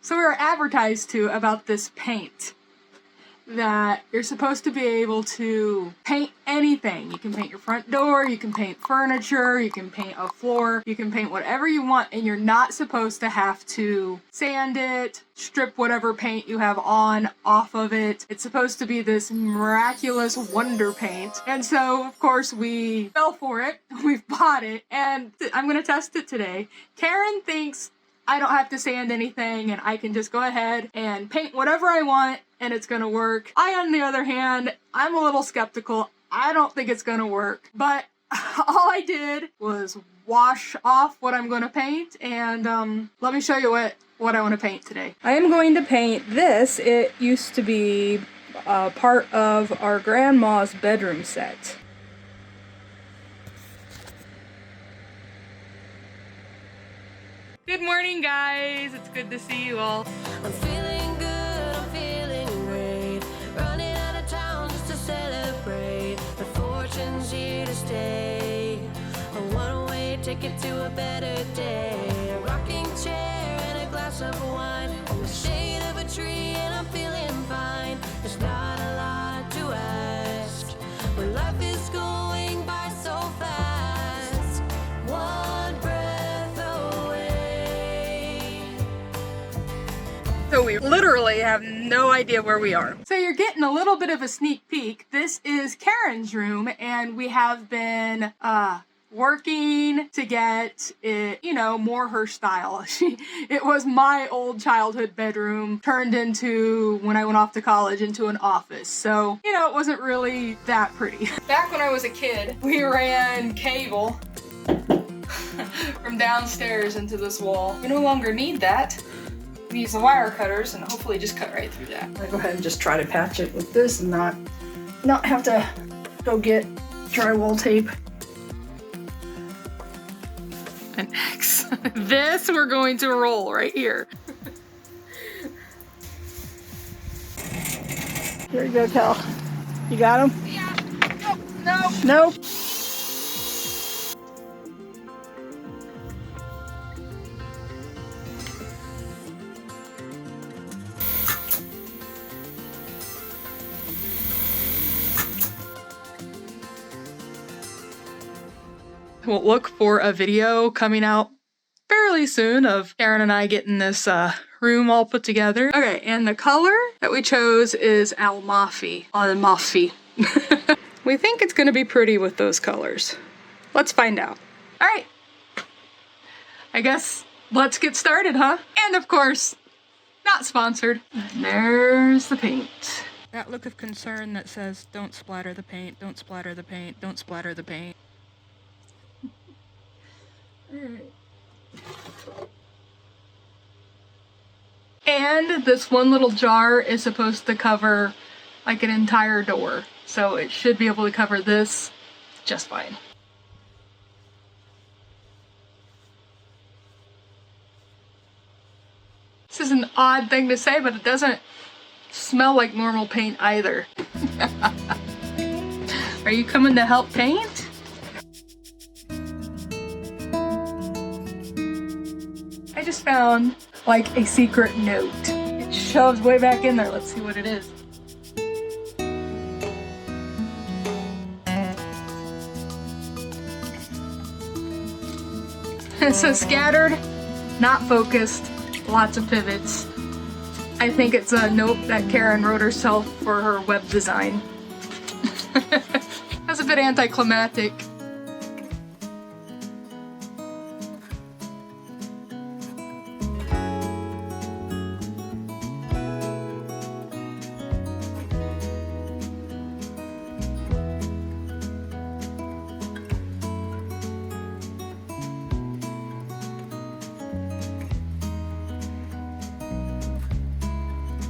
So we were advertised to about this paint that you're supposed to be able to paint anything. You can paint your front door, you can paint furniture, you can paint a floor, you can paint whatever you want, and you're not supposed to have to sand it, strip whatever paint you have on off of it. It's supposed to be this miraculous wonder paint. And so, of course, we fell for it. We've bought it, and I'm gonna test it today. Karen thinks I don't have to sand anything and I can just go ahead and paint whatever I want and it's gonna work. I, on the other hand, I'm a little skeptical. I don't think it's gonna work, but all I did was wash off what I'm gonna paint, and let me show you what I want to paint today. I am going to paint this. It used to be part of our grandma's bedroom set. Good morning, guys. It's good to see you all. I'm feeling good, I'm feeling great. Running out of town just to celebrate. The fortune's here to stay. A one-way ticket to a better day. A rocking chair and a glass of wine. In the shade of a tree and I'm feeling fine. There's not a lot to ask when life is going by so fast. One breath away. So we literally have no idea where we are. So you're getting a little bit of a sneak peek. This is Karen's room, and we have been working to get it, you know, more her style. It was my old childhood bedroom turned into, when I went off to college, into an office. So, you know, it wasn't really that pretty. Back when I was a kid, we ran cable from downstairs into this wall. We no longer need that. We use the wire cutters and hopefully just cut right through that. I'm gonna go ahead and just try to patch it with this and not have to go get drywall tape. An X. This we're going to roll right here. Here you go, Cal. You got him? Yeah. Nope. Nope. We'll look for a video coming out fairly soon of Karen and I getting this room all put together. Okay, and the color that we chose is Almafi. We think it's gonna be pretty with those colors. Let's find out. All right, I guess let's get started, huh? And of course, not sponsored. There's the paint. That look of concern that says, don't splatter the paint, don't splatter the paint, don't splatter the paint. Alright. And this one little jar is supposed to cover like an entire door, so it should be able to cover this just fine. This is an odd thing to say, but it doesn't smell like normal paint either. Are you coming to help paint? I just found like a secret note. It shoves way back in there. Let's see what it is. It says scattered, not focused, lots of pivots. I think it's a note that Karen wrote herself for her web design. That's a bit anticlimactic.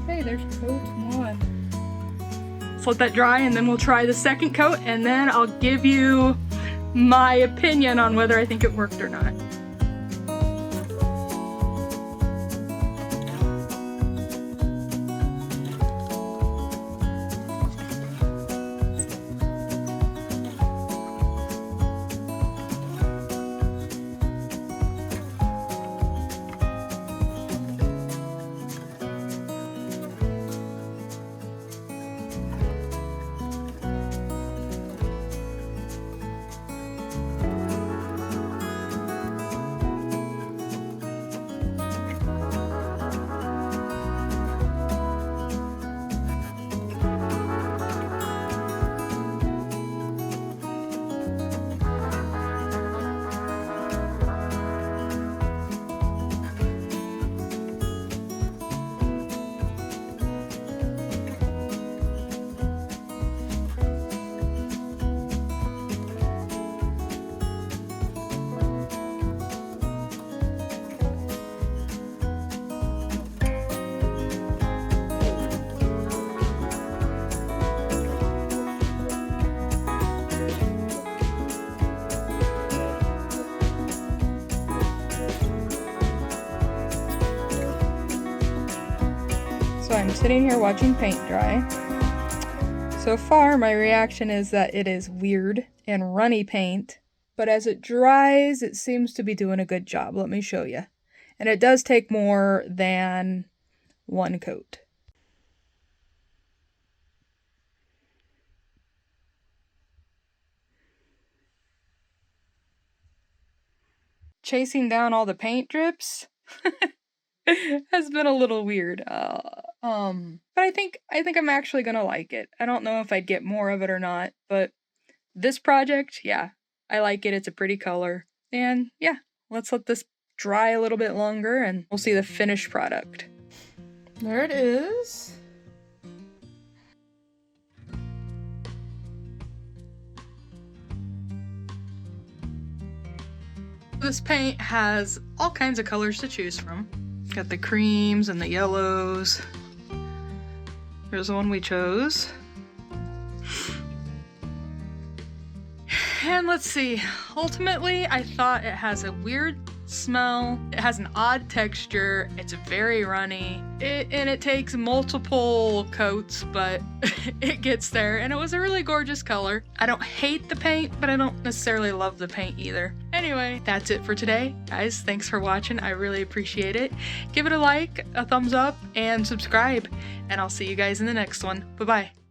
Okay, there's coat one. Let's let that dry and then we'll try the second coat and then I'll give you my opinion on whether I think it worked or not. So I'm sitting here watching paint dry. So far, my reaction is that it is weird and runny paint, but as it dries, it seems to be doing a good job. Let me show you. And it does take more than one coat. Chasing down all the paint drips has been a little weird. But I think I'm actually gonna like it. I don't know if I'd get more of it or not, but this project, yeah, I like it. It's a pretty color. And yeah, let's let this dry a little bit longer and we'll see the finished product. There it is. This paint has all kinds of colors to choose from. Got the creams and the yellows. Here's the one we chose. And let's see, ultimately I thought it has a weird smell, it has an odd texture, it's very runny, and it takes multiple coats, but it gets there, and it was a really gorgeous color. I don't hate the paint, but I don't necessarily love the paint either. Anyway, that's it for today, guys. Thanks for watching, I really appreciate it. Give it a like, a thumbs up, and subscribe, and I'll see you guys in the next one. Bye-bye.